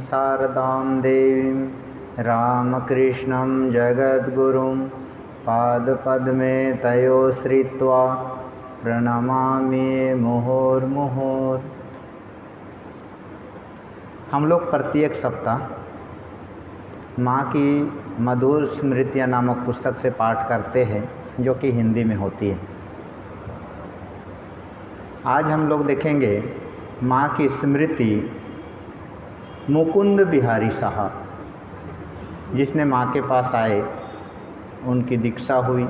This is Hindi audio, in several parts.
शारदां देवीं रामकृष्णं जगद्गुरुं पादपद्मे तयो श्रित्वा प्रणमामि मुहुर्मुहुर्। हम लोग प्रत्येक सप्ताह माँ की मधुर स्मृतियाँ नामक पुस्तक से पाठ करते हैं, जो कि हिंदी में होती है। आज हम लोग देखेंगे माँ की स्मृति मुकुंद बिहारी साहब, जिसने माँ के पास आए, उनकी दीक्षा हुई,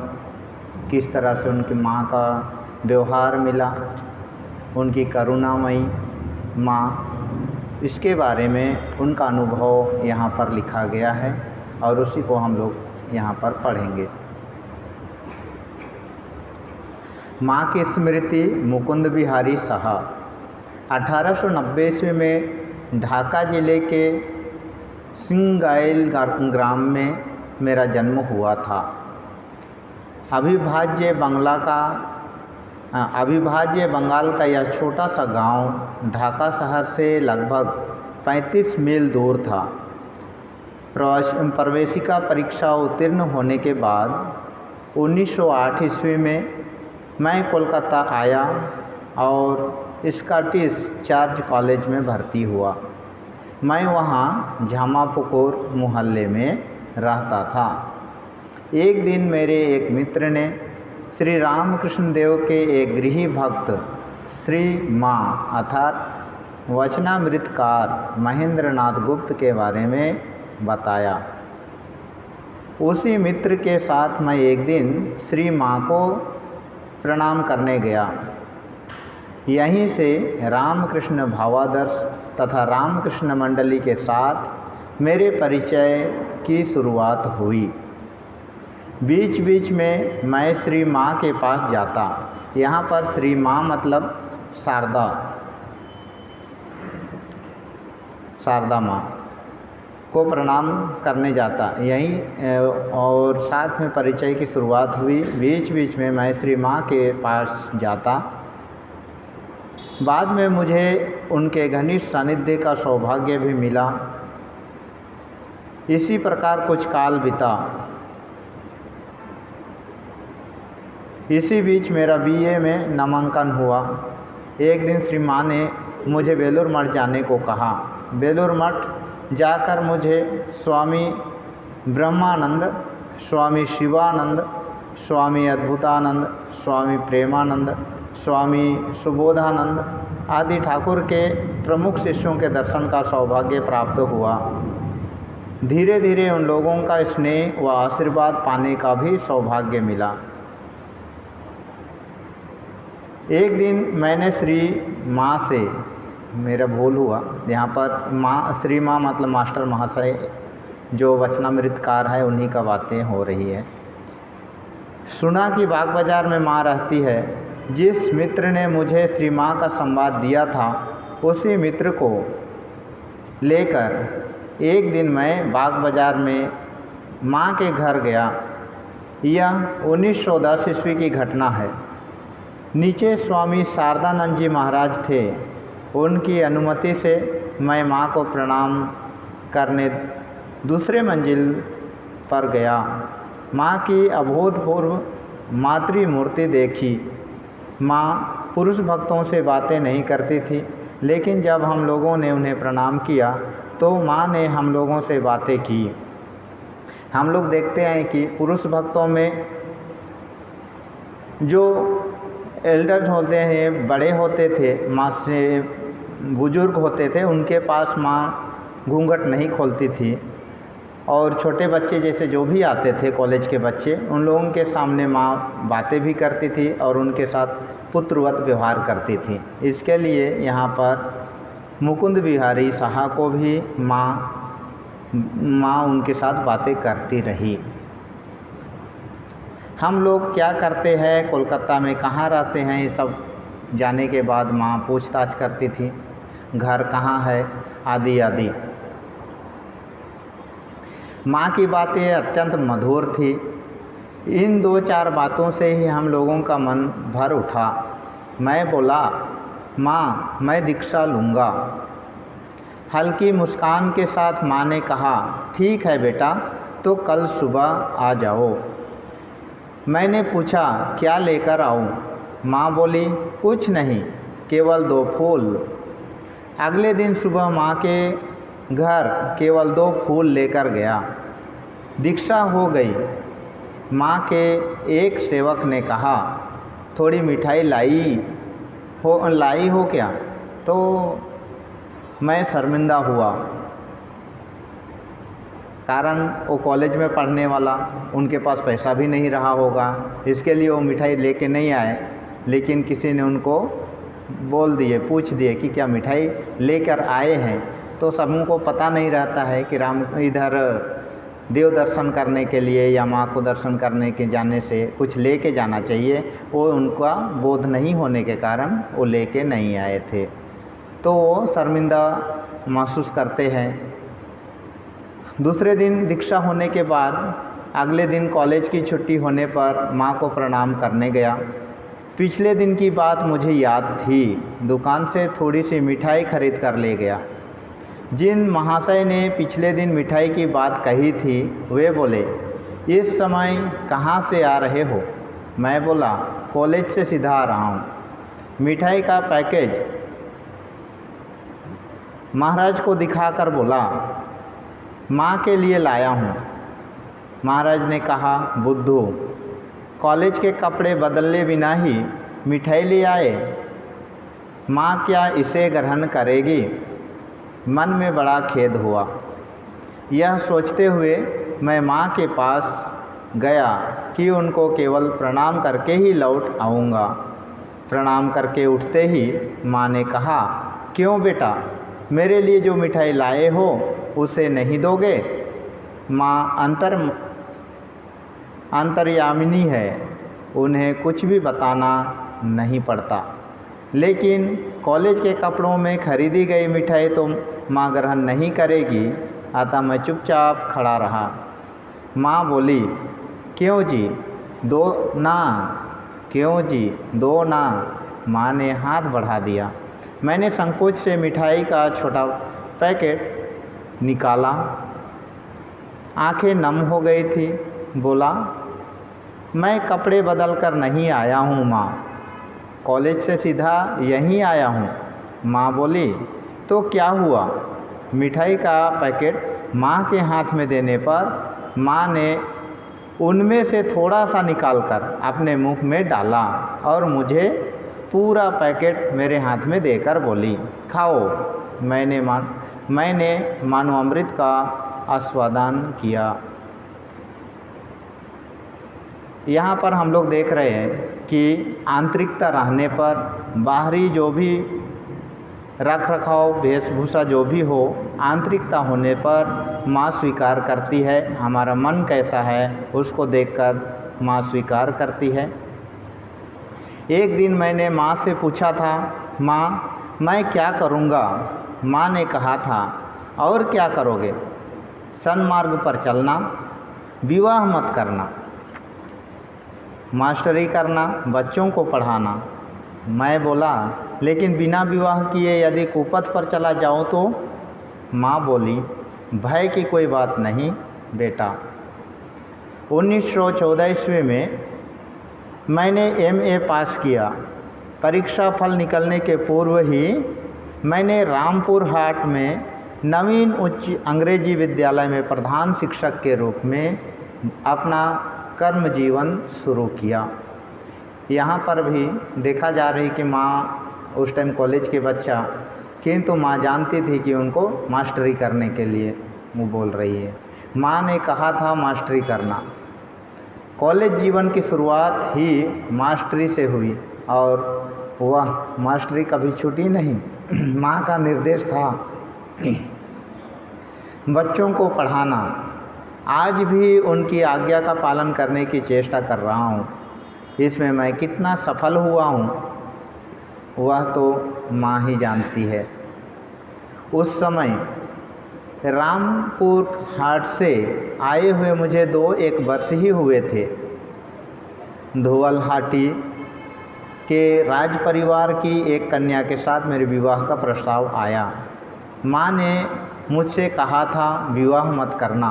किस तरह से उनकी माँ का व्यवहार मिला, उनकी करुणामयी माँ, इसके बारे में उनका अनुभव यहाँ पर लिखा गया है और उसी को हम लोग यहाँ पर पढ़ेंगे। माँ की स्मृति मुकुंद बिहारी साहब 1890 ईस्वी में ढाका ज़िले के सिंगाइल ग्राम में मेरा जन्म हुआ था। अविभाज्य बंगाल का यह छोटा सा गांव ढाका शहर से लगभग 35 मील दूर था। प्रवेशिका परीक्षा उत्तीर्ण होने के बाद 1908 ईस्वी में मैं कोलकाता आया और स्कॉटिश चर्च कॉलेज में भर्ती हुआ। मैं वहाँ झामापुकुर मोहल्ले में रहता था। एक दिन मेरे एक मित्र ने श्री रामकृष्ण देव के एक गृही भक्त श्री माँ अर्थात वचनामृतकार महेंद्र नाथ गुप्त के बारे में बताया। उसी मित्र के साथ मैं एक दिन श्री माँ को प्रणाम करने गया। यहीं से रामकृष्ण भावादर्श तथा रामकृष्ण मंडली के साथ मेरे परिचय की शुरुआत हुई। बीच बीच में मैं श्री माँ के पास जाता। यहाँ पर श्री माँ मतलब शारदा माँ को प्रणाम करने जाता यहीं, और साथ में परिचय की शुरुआत हुई। बीच बीच में मैं श्री माँ के पास जाता। बाद में मुझे उनके घनिष्ठ सानिध्य का सौभाग्य भी मिला। इसी प्रकार कुछ काल बीता। इसी बीच मेरा बीए में नामांकन हुआ। एक दिन श्री माँ ने मुझे बेलूर मठ जाने को कहा। बेलूर मठ जाकर मुझे स्वामी ब्रह्मानंद, स्वामी शिवानंद, स्वामी अद्भुतानंद, स्वामी प्रेमानंद, स्वामी सुबोधानंद आदि ठाकुर के प्रमुख शिष्यों के दर्शन का सौभाग्य प्राप्त हुआ। धीरे धीरे उन लोगों का स्नेह व आशीर्वाद पाने का भी सौभाग्य मिला। एक दिन मैंने श्री माँ से, मेरा भूल हुआ, यहाँ पर माँ श्री माँ मतलब मास्टर महाशय जो वचनामृतकार है, उन्हीं का बातें हो रही है। सुना कि बाग बाज़ार में माँ रहती है। जिस मित्र ने मुझे श्री माँ का संवाद दिया था, उसी मित्र को लेकर एक दिन मैं बाग बाज़ार में माँ के घर गया। यह 1910 ईस्वी की घटना है। नीचे स्वामी शारदानंद जी महाराज थे। उनकी अनुमति से मैं माँ को प्रणाम करने दूसरे मंजिल पर गया। माँ की अभूतपूर्व मातृमूर्ति देखी। माँ पुरुष भक्तों से बातें नहीं करती थी, लेकिन जब हम लोगों ने उन्हें प्रणाम किया तो माँ ने हम लोगों से बातें की। हम लोग देखते हैं कि पुरुष भक्तों में जो एल्डर होते हैं, बड़े होते थे, माँ से बुजुर्ग होते थे, उनके पास माँ घूंघट नहीं खोलती थी। और छोटे बच्चे जैसे जो भी आते थे, कॉलेज के बच्चे, उन लोगों के सामने माँ बातें भी करती थी और उनके साथ पुत्रवत व्यवहार करती थी। इसके लिए यहाँ पर मुकुंद बिहारी साहब को भी माँ उनके साथ बातें करती रही। हम लोग क्या करते हैं, कोलकाता में कहाँ रहते हैं, ये सब जाने के बाद माँ पूछताछ करती थी, घर कहाँ है आदि आदि। माँ की बातें अत्यंत मधुर थी। इन 2-4 बातों से ही हम लोगों का मन भर उठा। मैं बोला, माँ मैं दीक्षा लूँगा। हल्की मुस्कान के साथ माँ ने कहा, ठीक है बेटा, तो कल सुबह आ जाओ। मैंने पूछा, क्या लेकर आऊँ? माँ बोली, कुछ नहीं, केवल 2 फूल। अगले दिन सुबह माँ के घर केवल 2 फूल लेकर गया। दीक्षा हो गई। माँ के एक सेवक ने कहा, थोड़ी मिठाई लाई हो क्या? तो मैं शर्मिंदा हुआ, कारण वो कॉलेज में पढ़ने वाला, उनके पास पैसा भी नहीं रहा होगा, इसके लिए वो मिठाई लेके नहीं आए। लेकिन किसी ने उनको पूछ दिए कि क्या मिठाई लेकर आए हैं? तो सबों को पता नहीं रहता है कि राम इधर देव दर्शन करने के लिए या माँ को दर्शन करने के जाने से कुछ लेके जाना चाहिए। वो उनका बोध नहीं होने के कारण वो लेके नहीं आए थे, तो वो शर्मिंदा महसूस करते हैं। दूसरे दिन दीक्षा होने के बाद अगले दिन कॉलेज की छुट्टी होने पर माँ को प्रणाम करने गया। पिछले दिन की बात मुझे याद थी। दुकान से थोड़ी सी मिठाई खरीद कर ले गया। जिन महाशय ने पिछले दिन मिठाई की बात कही थी वे बोले, इस समय कहाँ से आ रहे हो? मैं बोला, कॉलेज से सीधा आ रहा हूँ। मिठाई का पैकेज महाराज को दिखाकर बोला, माँ के लिए लाया हूँ। महाराज ने कहा, बुद्धू, कॉलेज के कपड़े बदले बिना ही मिठाई ले आए? माँ क्या इसे ग्रहण करेगी? मन में बड़ा खेद हुआ। यह सोचते हुए मैं माँ के पास गया कि उनको केवल प्रणाम करके ही लौट आऊँगा। प्रणाम करके उठते ही माँ ने कहा, क्यों बेटा, मेरे लिए जो मिठाई लाए हो उसे नहीं दोगे? माँ अंतर्यामिनी है, उन्हें कुछ भी बताना नहीं पड़ता। लेकिन कॉलेज के कपड़ों में खरीदी गई मिठाई तो माँ ग्रहण नहीं करेगी, अतः मैं चुपचाप खड़ा रहा। माँ बोली, क्यों जी, दो ना? क्यों जी, दो ना? माँ ने हाथ बढ़ा दिया। मैंने संकोच से मिठाई का छोटा पैकेट निकाला। आंखें नम हो गई थी। बोला, मैं कपड़े बदल कर नहीं आया हूँ माँ, कॉलेज से सीधा यहीं आया हूँ। माँ बोली, तो क्या हुआ? मिठाई का पैकेट माँ के हाथ में देने पर माँ ने उनमें से थोड़ा सा निकालकर अपने मुख में डाला और मुझे पूरा पैकेट मेरे हाथ में देकर बोली, खाओ। मैंने मानो अमृत का आस्वादन किया। यहाँ पर हम लोग देख रहे हैं कि आंतरिकता रहने पर बाहरी जो भी रख रखाव वेशभूषा जो भी हो, आंतरिकता होने पर माँ स्वीकार करती है। हमारा मन कैसा है उसको देखकर माँ स्वीकार करती है। एक दिन मैंने माँ से पूछा था, माँ मैं क्या करूँगा? माँ ने कहा था, और क्या करोगे? सन्मार्ग पर चलना, विवाह मत करना, मास्टरी करना, बच्चों को पढ़ाना। मैं बोला, लेकिन बिना विवाह किए यदि कुपथ पर चला जाऊँ तो? माँ बोली, भय की कोई बात नहीं बेटा। 1914 ईस्वी में मैंने MA पास किया। परीक्षा फल निकलने के पूर्व ही मैंने रामपुर हाट में नवीन उच्च अंग्रेजी विद्यालय में प्रधान शिक्षक के रूप में अपना कर्म जीवन शुरू किया। यहाँ पर भी देखा जा रही कि माँ उस टाइम कॉलेज के बच्चा, किंतु माँ जानती थी कि उनको मास्टरी करने के लिए वो बोल रही है। माँ ने कहा था मास्टरी करना। कॉलेज जीवन की शुरुआत ही मास्टरी से हुई और वह मास्टरी कभी छूटी नहीं। माँ का निर्देश था बच्चों को पढ़ाना। आज भी उनकी आज्ञा का पालन करने की चेष्टा कर रहा हूँ। इसमें मैं कितना सफल हुआ हूँ वह तो माँ ही जानती है। उस समय रामपुर हाट से आए हुए मुझे 2-1 वर्ष ही हुए थे। धोवलहाटी के राज परिवार की एक कन्या के साथ मेरे विवाह का प्रस्ताव आया। माँ ने मुझसे कहा था विवाह मत करना।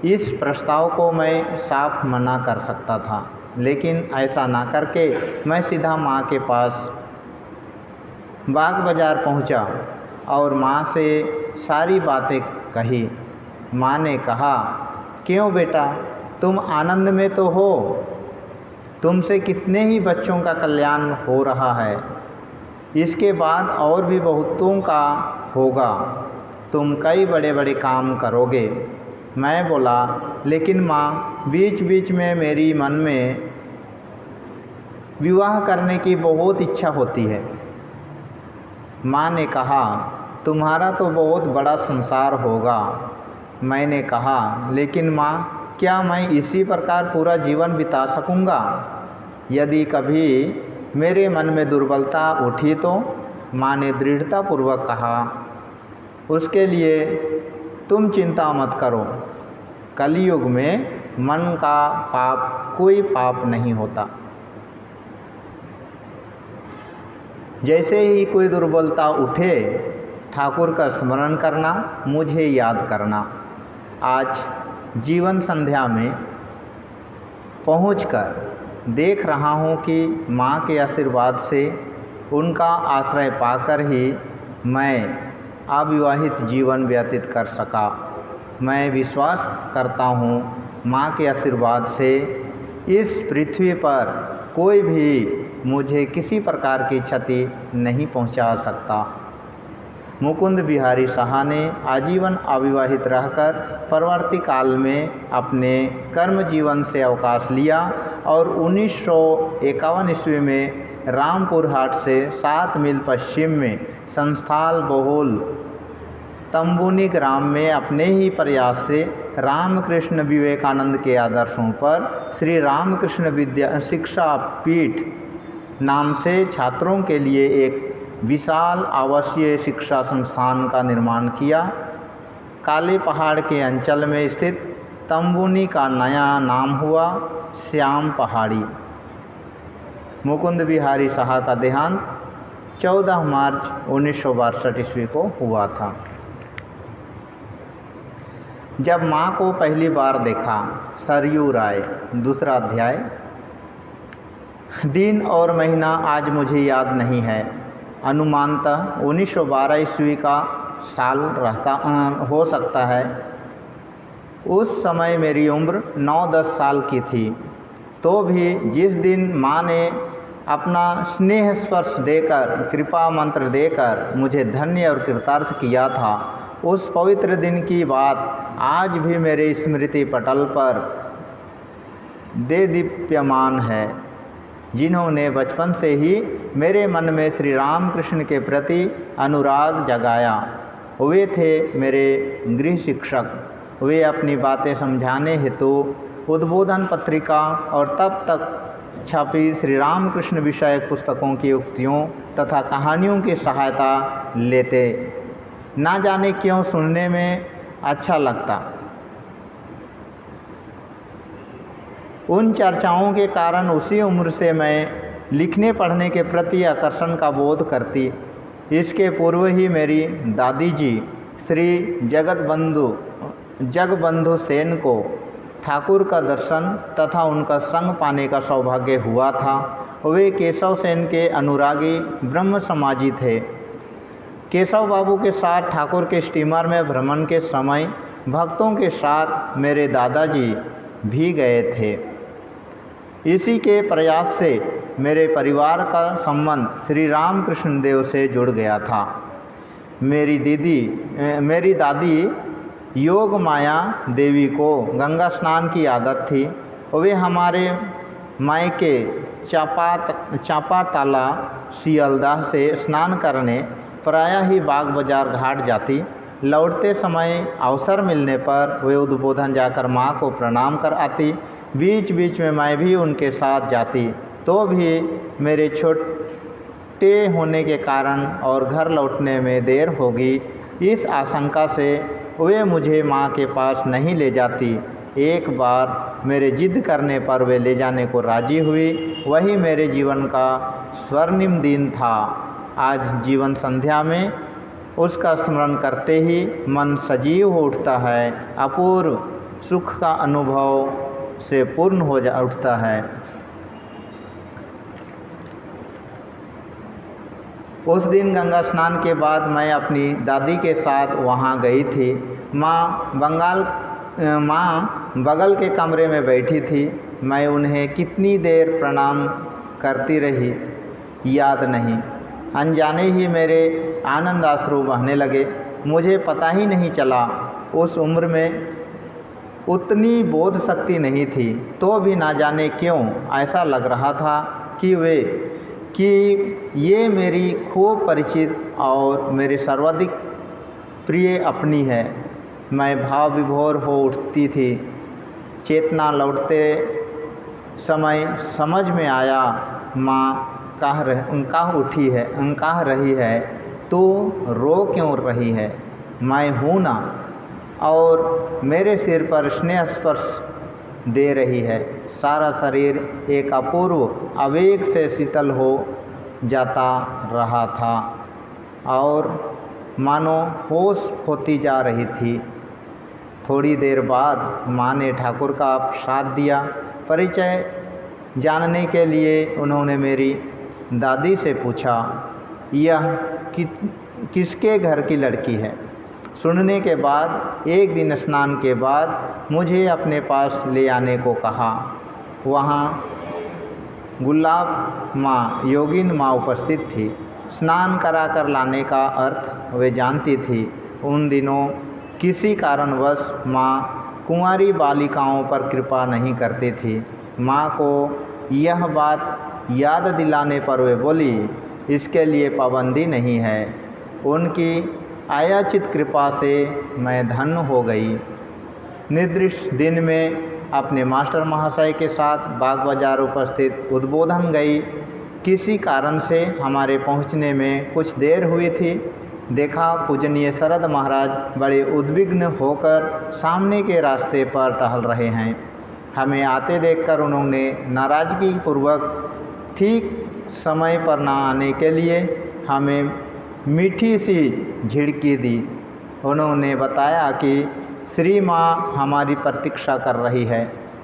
इस प्रस्ताव को मैं साफ मना कर सकता था, लेकिन ऐसा ना करके मैं सीधा माँ के पास बाग बाज़ार पहुँचा और माँ से सारी बातें कही। माँ ने कहा, क्यों बेटा, तुम आनंद में तो हो, तुमसे कितने ही बच्चों का कल्याण हो रहा है, इसके बाद और भी बहुतों का होगा, तुम कई बड़े बड़े काम करोगे। मैं बोला, लेकिन माँ, बीच बीच में मेरी मन में विवाह करने की बहुत इच्छा होती है। माँ ने कहा, तुम्हारा तो बहुत बड़ा संसार होगा। मैंने कहा, लेकिन माँ, क्या मैं इसी प्रकार पूरा जीवन बिता सकूँगा? यदि कभी मेरे मन में दुर्बलता उठी तो? माँ ने दृढ़तापूर्वक कहा, उसके लिए तुम चिंता मत करो। कलयुग में मन का पाप कोई पाप नहीं होता। जैसे ही कोई दुर्बलता उठे, ठाकुर का स्मरण करना, मुझे याद करना। आज जीवन संध्या में पहुंचकर देख रहा हूं कि माँ के आशीर्वाद से, उनका आश्रय पाकर ही मैं अविवाहित जीवन व्यतीत कर सका। मैं विश्वास करता हूँ माँ के आशीर्वाद से इस पृथ्वी पर कोई भी मुझे किसी प्रकार की क्षति नहीं पहुँचा सकता। मुकुंद बिहारी साहा ने आजीवन अविवाहित रहकर परवर्ती काल में अपने कर्म जीवन से अवकाश लिया और 1951 ईस्वी में रामपुर हाट से 7 मील पश्चिम में संस्थाल बहुल तंबुनी ग्राम में अपने ही प्रयास से रामकृष्ण विवेकानंद के आदर्शों पर श्री रामकृष्ण विद्या शिक्षा पीठ नाम से छात्रों के लिए एक विशाल आवासीय शिक्षा संस्थान का निर्माण किया। काले पहाड़ के अंचल में स्थित तंबुनी का नया नाम हुआ श्याम पहाड़ी। मुकुंद बिहारी साहा का देहांत 14 मार्च 1962 ईस्वी को हुआ था। जब माँ को पहली बार देखा, सरयू राय, दूसरा अध्याय। दिन और महीना आज मुझे याद नहीं है, अनुमानतः 1912 ईस्वी का साल रहता हो सकता है। उस समय मेरी उम्र 9-10 साल की थी। तो भी जिस दिन माँ ने अपना स्नेह स्पर्श देकर, कृपा मंत्र देकर मुझे धन्य और कृतार्थ किया था, उस पवित्र दिन की बात आज भी मेरे स्मृति पटल पर देदीप्यमान है। जिन्होंने बचपन से ही मेरे मन में श्री रामकृष्ण के प्रति अनुराग जगाया, वे थे मेरे गृह शिक्षक। वे अपनी बातें समझाने हेतु उद्बोधन पत्रिका और तब तक छपी श्री रामकृष्ण विषयक पुस्तकों की उक्तियों तथा कहानियों की सहायता लेते। ना जाने क्यों सुनने में अच्छा लगता। उन चर्चाओं के कारण उसी उम्र से मैं लिखने पढ़ने के प्रति आकर्षण का बोध करती। इसके पूर्व ही मेरी दादी जी श्री जगबंधु सेन को ठाकुर का दर्शन तथा उनका संग पाने का सौभाग्य हुआ था। वे केशव सेन के अनुरागी ब्रह्म समाजी थे। केशव बाबू के साथ ठाकुर के स्टीमर में भ्रमण के समय भक्तों के साथ मेरे दादाजी भी गए थे। इसी के प्रयास से मेरे परिवार का संबंध श्री रामकृष्ण देव से जुड़ गया था। मेरी दादी योग माया देवी को गंगा स्नान की आदत थी। वे हमारे मायके चापाताला सियालदाह से स्नान करने प्रायः ही बाग बाजार घाट जाती। लौटते समय अवसर मिलने पर वे उद्बोधन जाकर माँ को प्रणाम कर आती। बीच बीच में मैं भी उनके साथ जाती, तो भी मेरे छोटे होने के कारण और घर लौटने में देर होगी, इस आशंका से वे मुझे माँ के पास नहीं ले जाती। एक बार मेरे जिद करने पर वे ले जाने को राजी हुई। वही मेरे जीवन का स्वर्णिम दिन था। आज जीवन संध्या में उसका स्मरण करते ही मन सजीव हो उठता है, अपूर्व सुख का अनुभव से पूर्ण हो जा उठता है। उस दिन गंगा स्नान के बाद मैं अपनी दादी के साथ वहाँ गई थी। माँ बगल के कमरे में बैठी थी। मैं उन्हें कितनी देर प्रणाम करती रही याद नहीं। अनजाने ही मेरे आनंद आंसू बहने लगे। मुझे पता ही नहीं चला। उस उम्र में उतनी बोध शक्ति नहीं थी, तो भी ना जाने क्यों ऐसा लग रहा था कि ये मेरी खूब परिचित और मेरे सर्वाधिक प्रिय अपनी है। मैं भाव विभोर हो उठती थी। चेतना लौटते समय समझ में आया, माँ कह रही है तो रो क्यों रही है? मैं हूँ ना। और मेरे सिर पर स्नेह स्पर्श दे रही है। सारा शरीर एक अपूर्व आवेग से शीतल हो जाता रहा था और मानो होश खोती जा रही थी। थोड़ी देर बाद माँ ने ठाकुर का प्रसाद दिया। परिचय जानने के लिए उन्होंने मेरी दादी से पूछा, यह किसके घर की लड़की है? सुनने के बाद एक दिन स्नान के बाद मुझे अपने पास ले आने को कहा। वहाँ गुलाब माँ, योगिन माँ उपस्थित थी। स्नान करा कर लाने का अर्थ वे जानती थी। उन दिनों किसी कारणवश माँ कुंवारी बालिकाओं पर कृपा नहीं करती थी। माँ को यह बात याद दिलाने पर वे बोली, इसके लिए पाबंदी नहीं है। उनकी आयाचित कृपा से मैं धन्य हो गई। निर्दिष्ट दिन में अपने मास्टर महाशय के साथ बाग बाजार उपस्थित उद्बोधन गई। किसी कारण से हमारे पहुंचने में कुछ देर हुई थी। देखा पूजनीय शरद महाराज बड़े उद्विग्न होकर सामने के रास्ते पर टहल रहे हैं। हमें आते देखकर उन्होंने नाराज़गी पूर्वक ठीक समय पर न आने के लिए हमें मीठी सी झिड़की दी। उन्होंने बताया कि श्री माँ हमारी प्रतीक्षा कर रही है।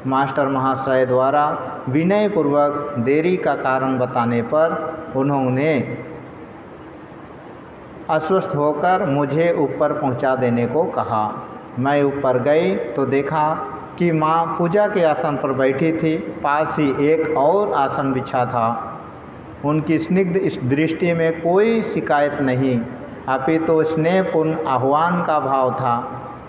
मास्टर महाशय द्वारा विनयपूर्वक देरी का कारण बताने पर उन्होंने आश्वस्त होकर मुझे ऊपर पहुंचा देने को कहा। मैं ऊपर गई तो देखा कि माँ पूजा के आसन पर बैठी थी। पास ही एक और आसन बिछा था। उनकी स्निग्ध इस दृष्टि में कोई शिकायत नहीं, अपितु स्नेहपूर्ण आह्वान का भाव था।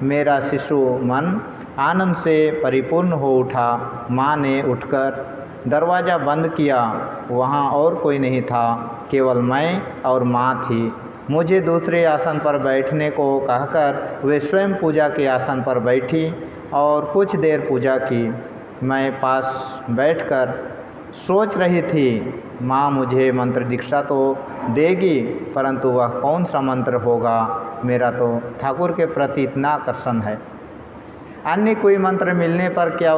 मेरा शिशु मन आनंद से परिपूर्ण हो उठा। माँ ने उठकर दरवाज़ा बंद किया। वहाँ और कोई नहीं था, केवल मैं और माँ थी। मुझे दूसरे आसन पर बैठने को कहकर वे स्वयं पूजा के आसन पर बैठी और कुछ देर पूजा की। मैं पास बैठकर सोच रही थी, माँ मुझे मंत्र दीक्षा तो देगी, परंतु वह कौन सा मंत्र होगा? मेरा तो ठाकुर के प्रति इतना आकर्षण है। अन्य कोई मंत्र मिलने पर क्या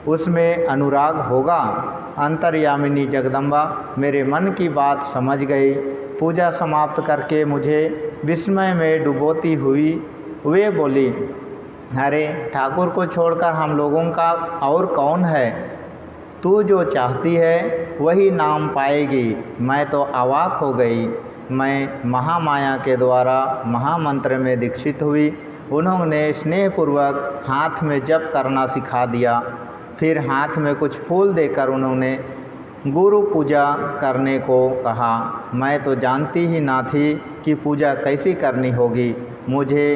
उसमें अनुराग होगा? अंतर्यामिनी जगदम्बा मेरे मन की बात समझ गई। पूजा समाप्त करके मुझे विस्मय में डुबोती हुई वे बोली, अरे ठाकुर को छोड़कर हम लोगों का और कौन है? तू जो चाहती है वही नाम पाएगी। मैं तो अवाक हो गई। मैं महामाया के द्वारा महामंत्र में दीक्षित हुई। उन्होंने स्नेहपूर्वक हाथ में जप करना सिखा दिया। फिर हाथ में कुछ फूल देकर उन्होंने गुरु पूजा करने को कहा। मैं तो जानती ही ना थी कि पूजा कैसी करनी होगी। मुझे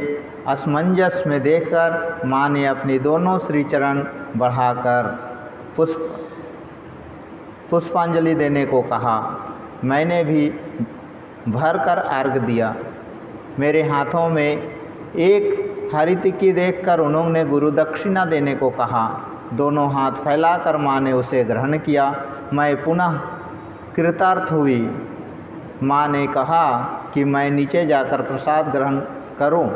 असमंजस में देखकर माँ ने अपनी दोनों श्री चरण बढ़ाकर पुष्पांजलि देने को कहा। मैंने भी भरकर अर्घ दिया। मेरे हाथों में एक हरितिकी देखकर उन्होंने गुरु दक्षिणा देने को कहा। दोनों हाथ फैलाकर माँ ने उसे ग्रहण किया। मैं पुनः कृतार्थ हुई। माँ ने कहा कि मैं नीचे जाकर प्रसाद ग्रहण करूं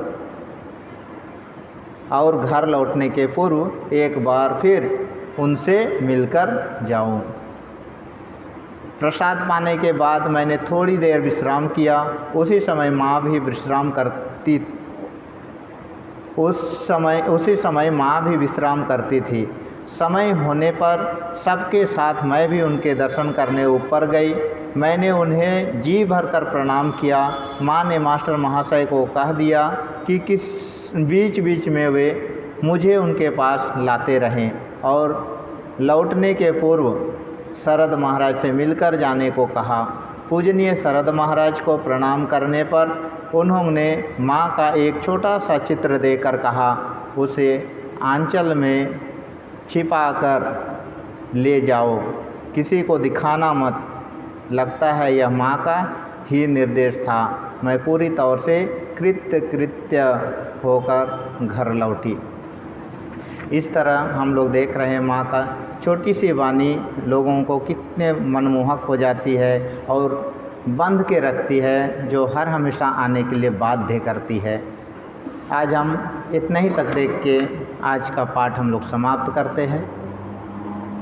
और घर लौटने के पूर्व एक बार फिर उनसे मिलकर जाऊं। प्रसाद पाने के बाद मैंने थोड़ी देर विश्राम किया। उसी समय माँ भी विश्राम करती थी। समय होने पर सबके साथ मैं भी उनके दर्शन करने ऊपर गई। मैंने उन्हें जी भर कर प्रणाम किया। माँ ने मास्टर महाशय को कह दिया कि किस बीच बीच में वे मुझे उनके पास लाते रहें और लौटने के पूर्व शरद महाराज से मिलकर जाने को कहा। पूजनीय शरद महाराज को प्रणाम करने पर उन्होंने माँ का एक छोटा सा चित्र देकर कहा, उसे आंचल में छिपाकर ले जाओ, किसी को दिखाना मत। लगता है यह माँ का ही निर्देश था। मैं पूरी तौर से कृत्य होकर घर लौटी। इस तरह हम लोग देख रहे हैं माँ का छोटी सी वाणी लोगों को कितने मनमोहक हो जाती है और बंध के रखती है, जो हर हमेशा आने के लिए बाध्य करती है। आज हम इतना ही तक देख के आज का पाठ हम लोग समाप्त करते हैं।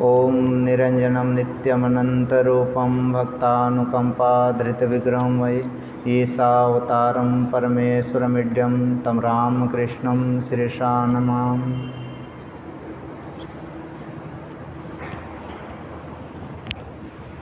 ओम निरंजनम नित्यमनंतरूपम भक्तानुकंपाधृतविग्रहं वै ईशावतारं परमेश्वरमिड्यं तं रामकृष्णं शिरसा नमामि।